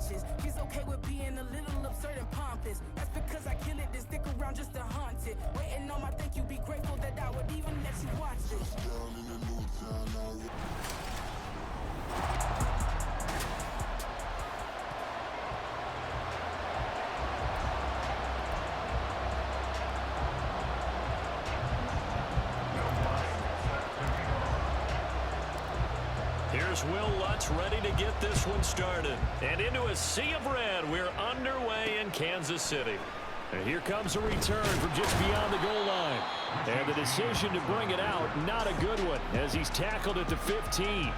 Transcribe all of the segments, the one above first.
conscious. He's okay with being a little absurd and pompous. That's because I kill it, then stick around just to haunt it. Waiting on my thank you, be grateful that I would even let you watch this. Down in the new town, Here's Will Lutz ready to get this one started. And into a sea of red, we're underway in Kansas City. And here comes a return from just beyond the goal line. And the decision to bring it out, not a good one, as he's tackled at the 15.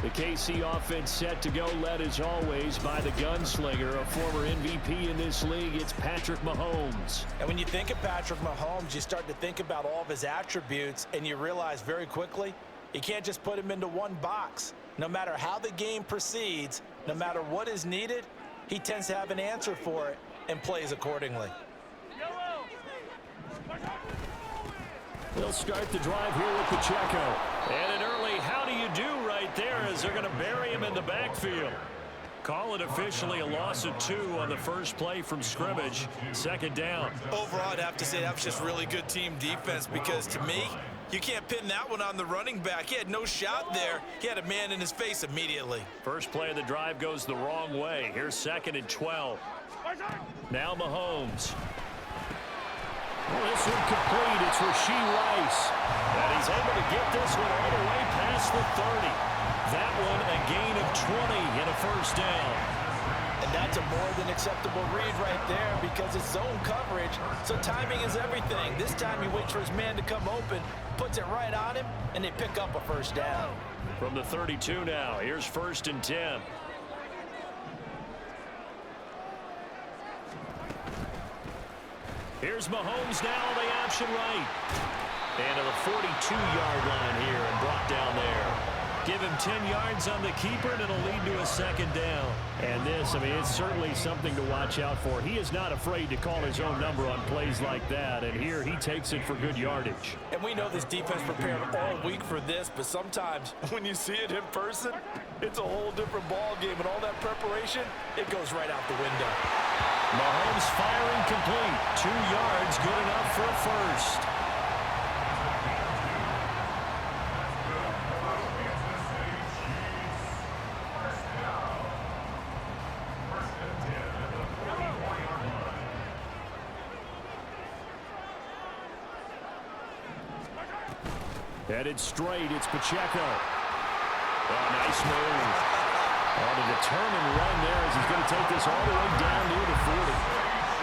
The KC offense set to go, led as always by the gunslinger, a former MVP in this league. It's Patrick Mahomes. And when you think of Patrick Mahomes, you start to think about all of his attributes, and you realize very quickly, you can't just put him into one box. No matter how the game proceeds, no matter what is needed, he tends to have an answer for it and plays accordingly. They'll start the drive here with Pacheco. And an early how do you do right there as they're going to bury him in the backfield. Call it officially a loss of 2 on the first play from scrimmage. Second down. Overall, I'd have to say that was just really good team defense because to me, you can't pin that one on the running back. He had no shot there. He had a man in his face immediately. First play of the drive goes the wrong way. Here's 2nd and 12. Now Mahomes. Well, this one complete. It's Rashee Rice. And he's able to get this one all the way past the 30. That one a gain of 20 and a first down. And that's a more than acceptable read right there because it's zone coverage, so timing is everything. This time he waits for his man to come open, puts it right on him, and they pick up a first down. From the 32 now, here's 1st and 10. Here's Mahomes now on the option right. And to the 42-yard line here and brought down there. Give him 10 yards on the keeper, and it'll lead to a second down. And this, I mean, it's certainly something to watch out for. He is not afraid to call his own number on plays like that, and here he takes it for good yardage. And we know this defense prepared all week for this, but sometimes when you see it in person, it's a whole different ball game, and all that preparation, it goes right out the window. Mahomes firing complete. 2 yards, good enough for a first. Headed straight, it's Pacheco. Oh, nice move. On a determined run there as he's going to take this all the way down near the 40.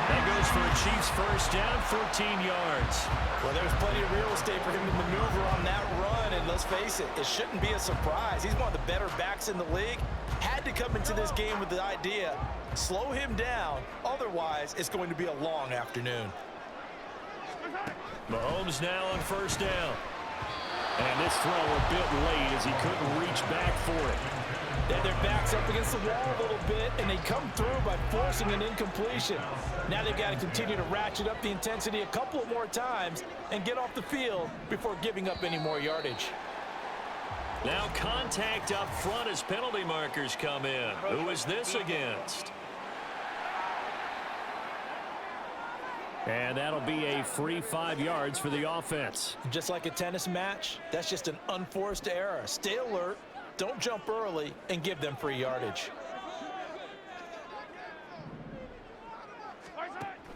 That goes for a Chiefs first down, 14 yards. Well, there's plenty of real estate for him to maneuver on that run, and let's face it, it shouldn't be a surprise. He's one of the better backs in the league. Had to come into this game with the idea, slow him down, otherwise it's going to be a long afternoon. Mahomes now on first down. And this throw a bit late as he couldn't reach back for it. And their backs up against the wall a little bit, and they come through by forcing an incompletion. Now they've got to continue to ratchet up the intensity a couple of more times and get off the field before giving up any more yardage. Now contact up front as penalty markers come in. Who is this against? And that'll be a free 5 yards for the offense. Just like a tennis match, that's just an unforced error. Stay alert, don't jump early, and give them free yardage.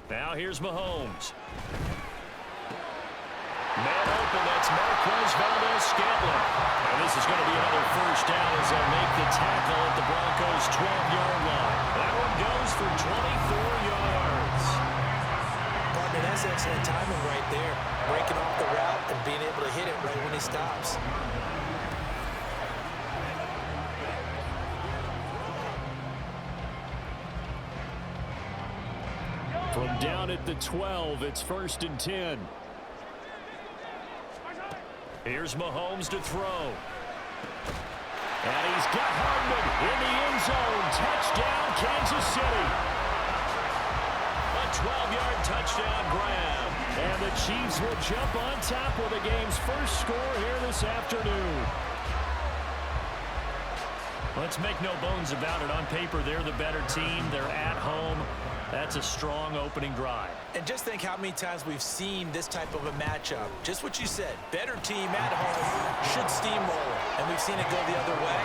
Now here's Mahomes. Man open, that's Marquez Valdez-Scantling. And this is going to be another first down as they'll make the tackle at the Broncos' 12-yard line. That one goes for 24 yards. Partner, that's excellent timing right there. Breaking off the route and being able to hit it right when he stops. From down at the 12, it's 1st and 10. Here's Mahomes to throw. And he's got Hardman in the end zone. Touchdown, Kansas City. A 12-yard touchdown grab. And the Chiefs will jump on top with the game's first score here this afternoon. Let's make no bones about it. On paper, they're the better team. They're at home. That's a strong opening drive. And just think how many times we've seen this type of a matchup. Just what you said, better team at home should steamroll it. And we've seen it go the other way.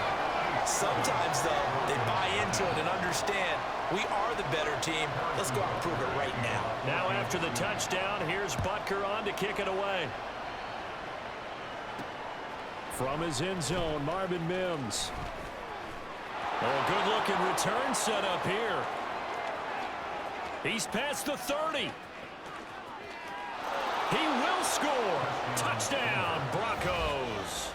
Sometimes, though, they buy into it and understand we are the better team. Let's go out and prove it right now. Now after the touchdown, here's Butker on to kick it away. From his end zone, Marvin Mims. Oh, good-looking return set up here. He's past the 30. He will score. Touchdown, Broncos.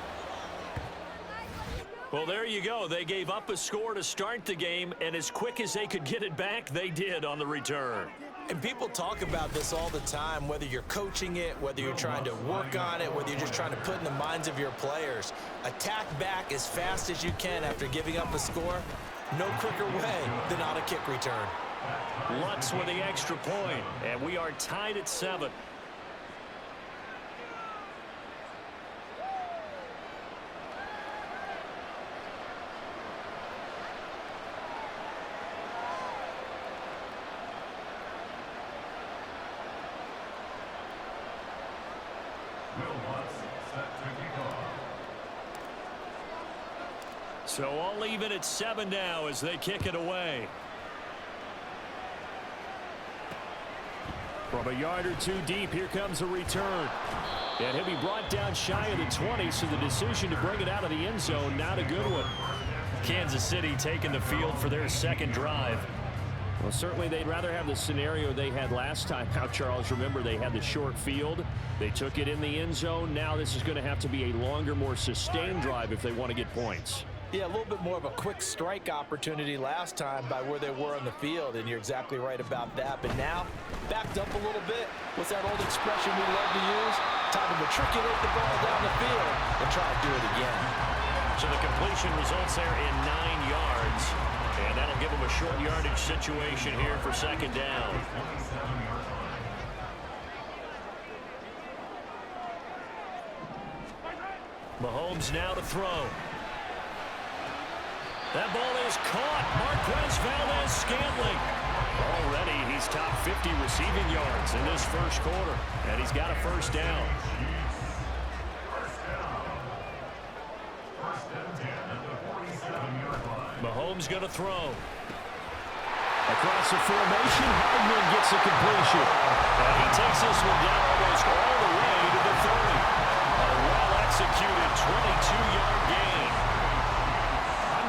Well, there you go. They gave up a score to start the game, and as quick as they could get it back, they did on the return. And people talk about this all the time, whether you're coaching it, whether you're trying to work on it, whether you're just trying to put in the minds of your players. Attack back as fast as you can after giving up a score. No quicker way than on a kick return. Lutz with the extra point, and we are tied at 7. So all even at 7 now as they kick it away. From a yard or two deep, here comes a return. And he'll be brought down shy of the 20, so the decision to bring it out of the end zone, not a good one. Kansas City taking the field for their second drive. Well, certainly they'd rather have the scenario they had last time out, Charles. Remember, they had the short field. They took it in the end zone. Now this is going to have to be a longer, more sustained drive if they want to get points. Yeah, a little bit more of a quick strike opportunity last time by where they were on the field, and you're exactly right about that. But now, backed up a little bit. What's that old expression we love to use? Time to matriculate the ball down the field and try to do it again. So the completion results there in 9 yards, and that'll give them a short yardage situation here for second down. Mahomes now to throw. That ball is caught. Marquez Valdes-Scantling. Already, he's top 50 receiving yards in this first quarter, and he's got a first down. Mahomes going to throw. Across the formation, Hardman gets a completion. And he takes this one down almost all the way to the 30. A well-executed 22-yard gain.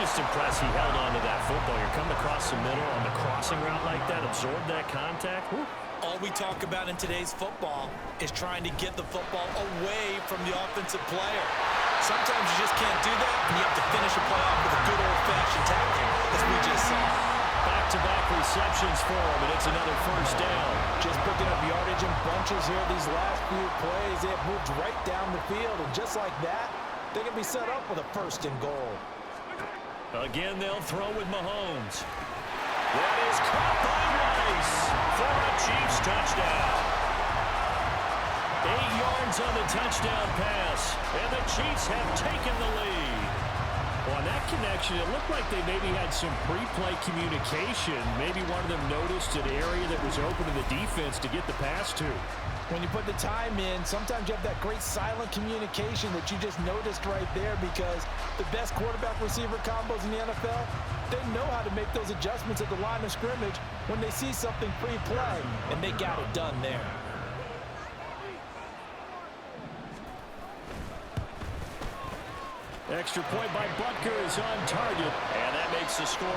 Just impressed he held on to that football. You're coming across the middle on the crossing route like that, absorb that contact. Woo. All we talk about in today's football is trying to get the football away from the offensive player. Sometimes you just can't do that, and you have to finish a play off with a good old-fashioned tackle, as we just saw. Back-to-back receptions for him, and it's another first down. Just picking up yardage in bunches here these last few plays. They have moved right down the field, and just like that, they can be set up with a first and goal. Again, they'll throw with Mahomes. That is caught by Rice for a Chiefs touchdown. 8 yards on the touchdown pass, and the Chiefs have taken the lead. Well, on that connection, it looked like they maybe had some pre-play communication. Maybe one of them noticed an area that was open to the defense to get the pass to. When you put the time in, sometimes you have that great silent communication that you just noticed right there, because the best quarterback-receiver combos in the NFL, they know how to make those adjustments at the line of scrimmage when they see something pre-play, and they got it done there. Extra point by Butker is on target, and that makes the score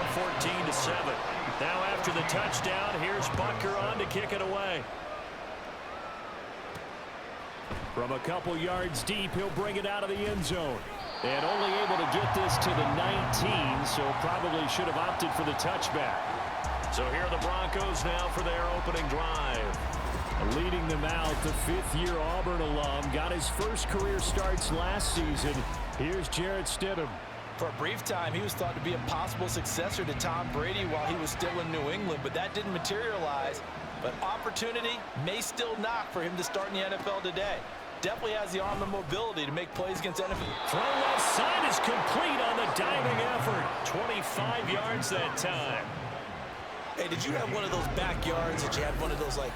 14-7. Now after the touchdown, here's Butker on to kick it away. From a couple yards deep, he'll bring it out of the end zone. And only able to get this to the 19, so probably should have opted for the touchback. So here are the Broncos now for their opening drive. Leading them out, the fifth-year Auburn alum got his first career starts last season. Here's Jarrett Stidham. For a brief time, he was thought to be a possible successor to Tom Brady while he was still in New England, but that didn't materialize. But opportunity may still knock for him to start in the NFL today. Definitely has the arm and mobility to make plays against NFL. Throw left side is complete on the diving effort. 5 yards that time. Hey, did you have one of those backyards that you had one of those, like,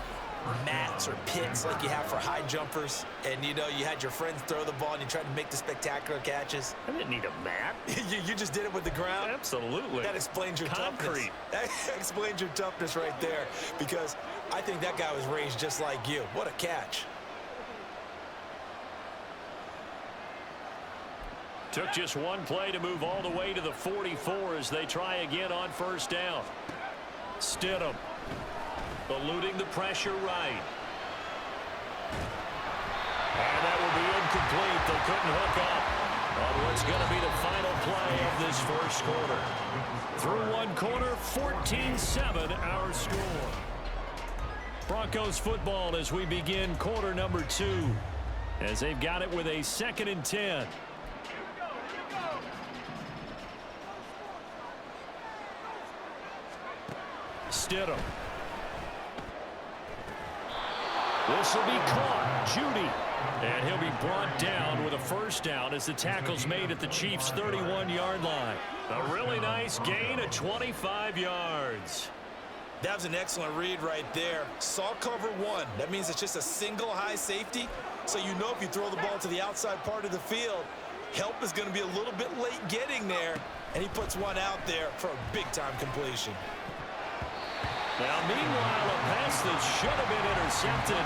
mats or pits like you have for high jumpers? And, you know, you had your friends throw the ball and you tried to make the spectacular catches? I didn't need a mat. you just did it with the ground? Absolutely. That explains your concrete. Toughness. That explains your toughness right there, because I think that guy was raised just like you. What a catch. Took just one play to move all the way to the 44 as they try again on first down. Stidham eluding the pressure right. And that will be incomplete. They couldn't hook up on what's going to be the final play of this first quarter. Through one quarter, 14-7 our score. Broncos football as we begin quarter number 2, as they've got it with a 2nd and 10. Stidham. This will be caught. Judy. And he'll be brought down with a first down as the tackle's made at the Chiefs' 31-yard line. A really nice gain of 25 yards. That was an excellent read right there. Saw cover 1. That means it's just a single high safety. So you know if you throw the ball to the outside part of the field, help is going to be a little bit late getting there. And he puts one out there for a big-time completion. Now, meanwhile, a pass that should have been intercepted,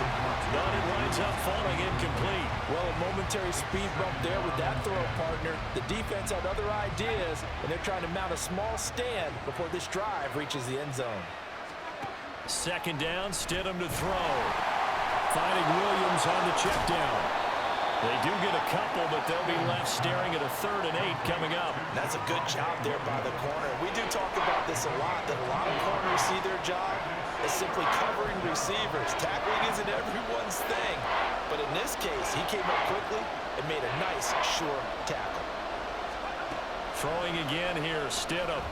but it winds up falling incomplete. Well, a momentary speed bump there with that throw, partner. The defense had other ideas, and they're trying to mount a small stand before this drive reaches the end zone. 2nd down, Stidham to throw. Finding Williams on the check down. They do get a couple, but they'll be left staring at a 3rd and 8 coming up. That's a good job there by the corner. We do talk about this a lot, that a lot of corners see their job as simply covering receivers. Tackling isn't everyone's thing. But in this case, he came up quickly and made a nice, sure tackle. Throwing again here, Stidham.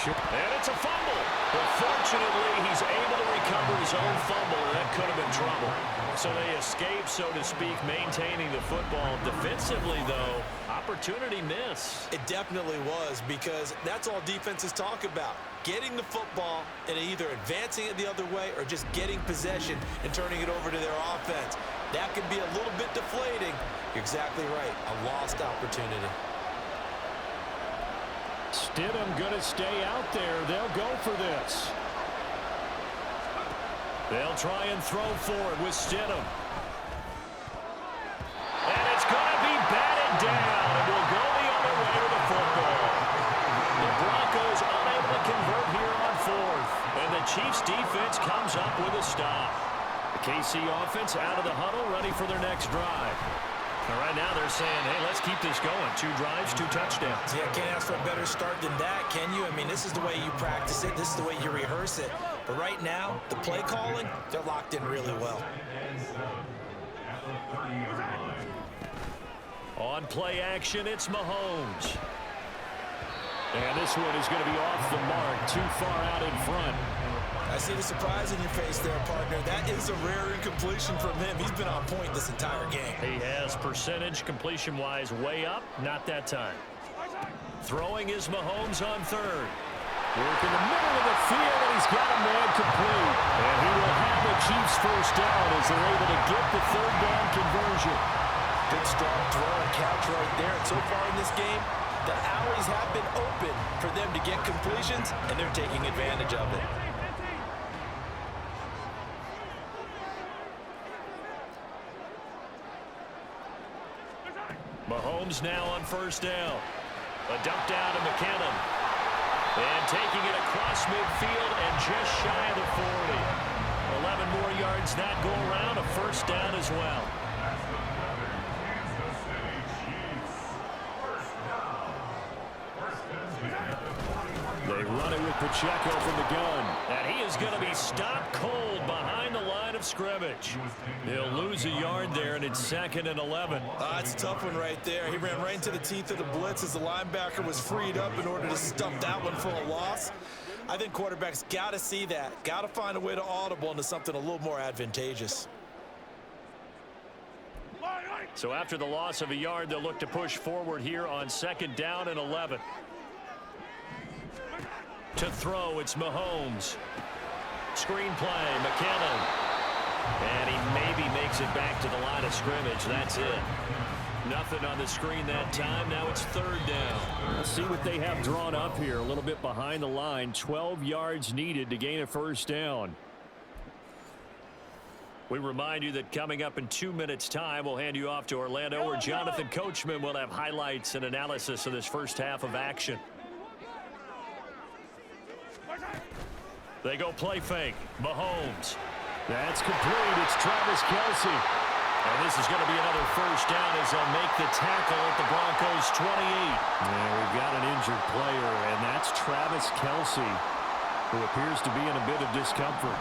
And it's a fumble. But fortunately, he's able to recover his own fumble, and that could have been trouble. So they escape, so to speak, maintaining the football. Defensively, though, opportunity miss. It definitely was, because that's all defenses talk about. Getting the football and either advancing it the other way or just getting possession and turning it over to their offense. That can be a little bit deflating. You're exactly right. A lost opportunity. Stidham going to stay out there. They'll go for this. They'll try and throw for it with Stidham. And it's going to be batted down. And will go the other way with the football. The Broncos unable to convert here on 4th. And the Chiefs defense comes up with a stop. The KC offense out of the huddle, ready for their next drive. And right now they're saying, hey, let's keep this going. 2 drives, 2 touchdowns. Yeah, can't ask for a better start than that, can you? I mean, this is the way you practice it. This is the way you rehearse it. But right now, the play calling, they're locked in really well. On play action, it's Mahomes. And this one is going to be off the mark, too far out in front. I see the surprise in your face there, partner. That is a rare incompletion from him. He's been on point this entire game. He has percentage completion-wise way up, not that time. Throwing is Mahomes on 3rd. Work in the middle of the field, and he's got a man complete. And he will have the Chiefs first down as they're able to get the 3rd down conversion. Good strong throw and catch right there. And so far in this game, the alleys have been open for them to get completions, and they're taking advantage of it. Mahomes now on first down. A dump down to McKinnon. And taking it across midfield and just shy of the 40. 11 more yards that go around, a first down as well. They run it with Pacheco from the gun. And he is going to be stopped cold behind the line of scrimmage. He'll lose a yard there, and it's 2nd and 11. It's a tough one right there. He ran right into the teeth of the blitz as the linebacker was freed up in order to stuff that one for a loss. I think quarterbacks got to see that. Got to find a way to audible into something a little more advantageous. So after the loss of a yard, they'll look to push forward here on 2nd down and 11. To throw, it's Mahomes. Screen play, McKinnon. And he maybe makes it back to the line of scrimmage. That's it. Nothing on the screen that time. Now it's third down. Let's see what they have drawn up here. A little bit behind the line. 12 yards needed to gain a first down. We remind you that coming up in 2 minutes' time, we'll hand you off to Orlando, where Jonathan Coachman will have highlights and analysis of this first half of action. They go play fake. Mahomes. That's complete. It's Travis Kelce. And this is going to be another first down as they'll make the tackle at the Broncos' 28. And we've got an injured player, and that's Travis Kelce, who appears to be in a bit of discomfort.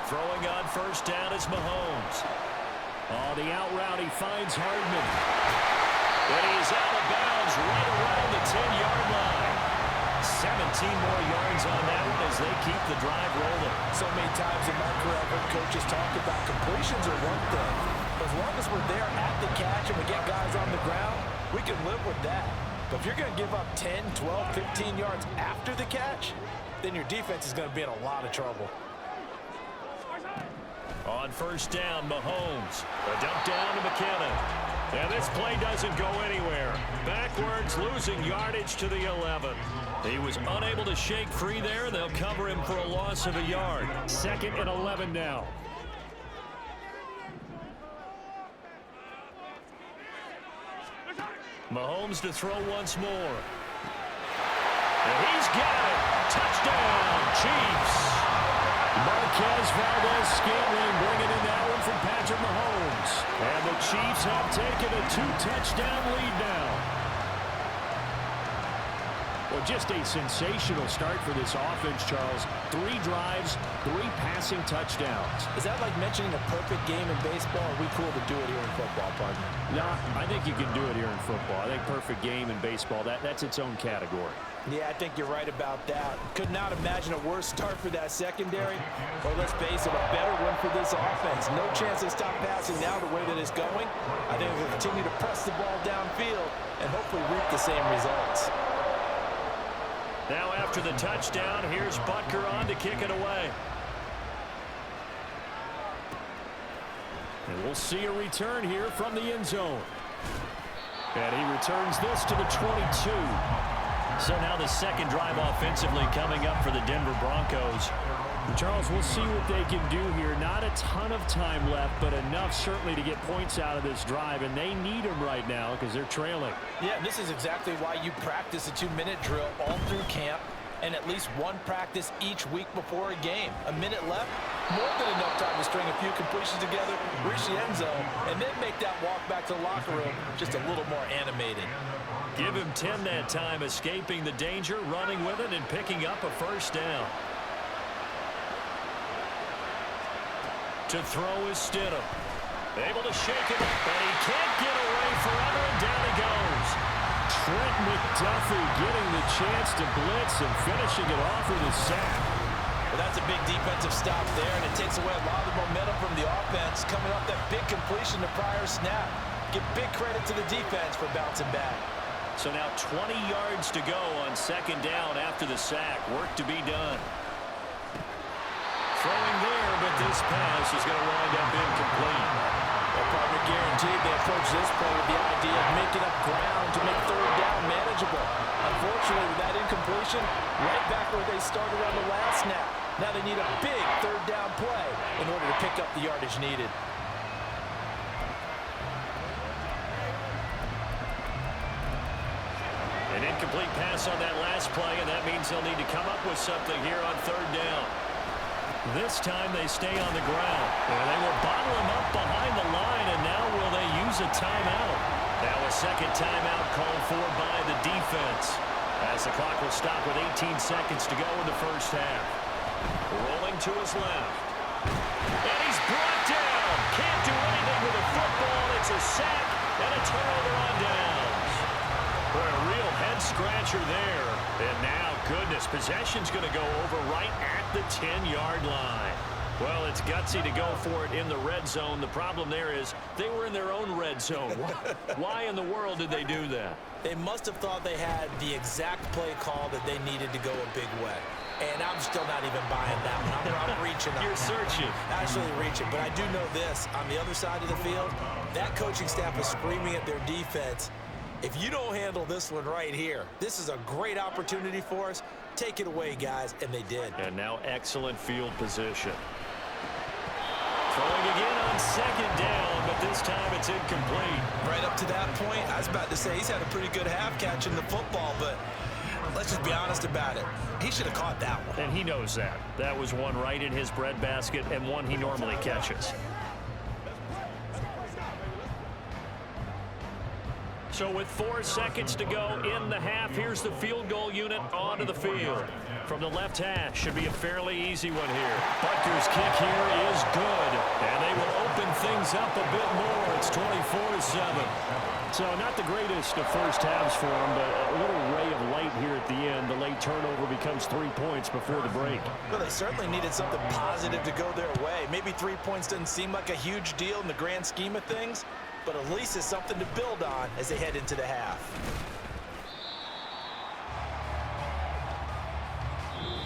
Throwing on first down is Mahomes. Oh, the out route, he finds Hardman. And he's out of bounds right around the 10-yard line. 17 more yards on that one as they keep the drive rolling. So many times in my career, I've heard coaches talk about completions are one thing. As long as we're there at the catch and we get guys on the ground, we can live with that. But if you're going to give up 10, 12, 15 yards after the catch, then your defense is going to be in a lot of trouble. On first down, Mahomes. A dump down to McKinnon. And this play doesn't go anywhere. Backwards, losing yardage to the 11. He was unable to shake free there. They'll cover him for a loss of a yard. 2nd and 11 now. Mahomes to throw once more. And he's got it. Touchdown, Chiefs. Marquez Valdez-Scantling bringing in that one from Patrick Mahomes. And the Chiefs have taken a 2-touchdown lead now. Well, just a sensational start for this offense, Charles. 3 drives, 3 passing touchdowns. Is that like mentioning a perfect game in baseball? Or are we cool to do it here in football, partner? No, I think you can do it here in football. I think perfect game in baseball, that's its own category. Yeah, I think you're right about that. Could not imagine a worse start for that secondary. Or let's face it, a better one for this offense. No chance they stop passing now the way that it's going. I think we'll continue to press the ball downfield and hopefully reap the same results. Now after the touchdown, here's Butker on to kick it away. And we'll see a return here from the end zone. And he returns this to the 22. So now the second drive offensively coming up for the Denver Broncos. Charles, we'll see what they can do here. Not a ton of time left, but enough certainly to get points out of this drive, and they need them right now because they're trailing. Yeah, this is exactly why you practice a 2-minute drill all through camp and at least one practice each week before a game. A minute left, more than enough time to string a few completions together, reach the end zone, and then make that walk back to the locker room just a little more animated. Give him 10 that time, escaping the danger, running with it, and picking up a first down. To throw is Stidham. Able to shake it, but he can't get away forever, and down he goes. Trent McDuffie getting the chance to blitz and finishing it off with a sack. Well, that's a big defensive stop there, and it takes away a lot of the momentum from the offense coming off that big completion the prior snap. Give big credit to the defense for bouncing back. So now 20 yards to go on second down after the sack. Work to be done. Throwing there, but this pass is going to wind up incomplete. Well, partner, guaranteed they approach this play with the idea of making up ground to make third down manageable. Unfortunately, with that incompletion, right back where they started on the last snap. Now they need a big third down play in order to pick up the yardage needed. An incomplete pass on that last play, and that means they'll need to come up with something here on third down. This time they stay on the ground. And they will bottle him up behind the line, and now will they use a timeout? Now a second timeout called for by the defense, as the clock will stop with 18 seconds to go in the first half. Rolling to his left. And he's brought down. Can't do anything with a football. It's a sack and a turnover on downs. For a real head-scratcher there. And now, goodness, possession's going to go over right at the 10-yard line. Well, it's gutsy to go for it in the red zone. The problem there is they were in their own red zone. Why in the world did they do that? They must have thought they had the exact play call that they needed to go a big way. And I'm still not even buying that one. I'm reaching on You're that. searching. Actually reaching. But I do know this. On the other side of the field, that coaching staff is screaming at their defense, if you don't handle this one right here, this is a great opportunity for us. Take it away, guys. And they did. And now excellent field position. Throwing again on second down, but this time it's incomplete. Right up to that point, I was about to say he's had a pretty good half catching the football, but let's just be honest about it. He should have caught that one. And he knows that. That was one right in his breadbasket and one he normally catches. So with 4 seconds to go in the half, here's the field goal unit onto the field. From the left hash, should be a fairly easy one here. Butker's kick here is good, and they will open things up a bit more. It's 24-7. So not the greatest of first halves for him, but a little ray of light here at the end. The late turnover becomes 3 points before the break. Well, they certainly needed something positive to go their way. Maybe 3 points doesn't seem like a huge deal in the grand scheme of things, but at least it's something to build on as they head into the half.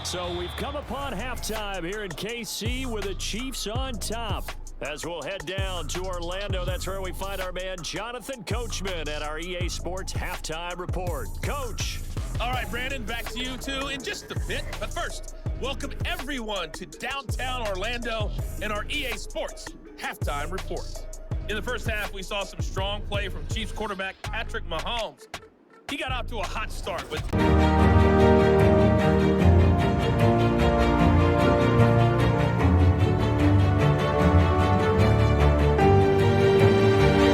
So we've come upon halftime here in KC with the Chiefs on top. As we'll head down to Orlando, that's where we find our man Jonathan Coachman at our EA Sports Halftime Report. Coach. All right, Brandon, back to you two in just a bit. But first, welcome everyone to downtown Orlando and our EA Sports Halftime Report. In the first half, we saw some strong play from Chiefs quarterback Patrick Mahomes. He got out to a hot start with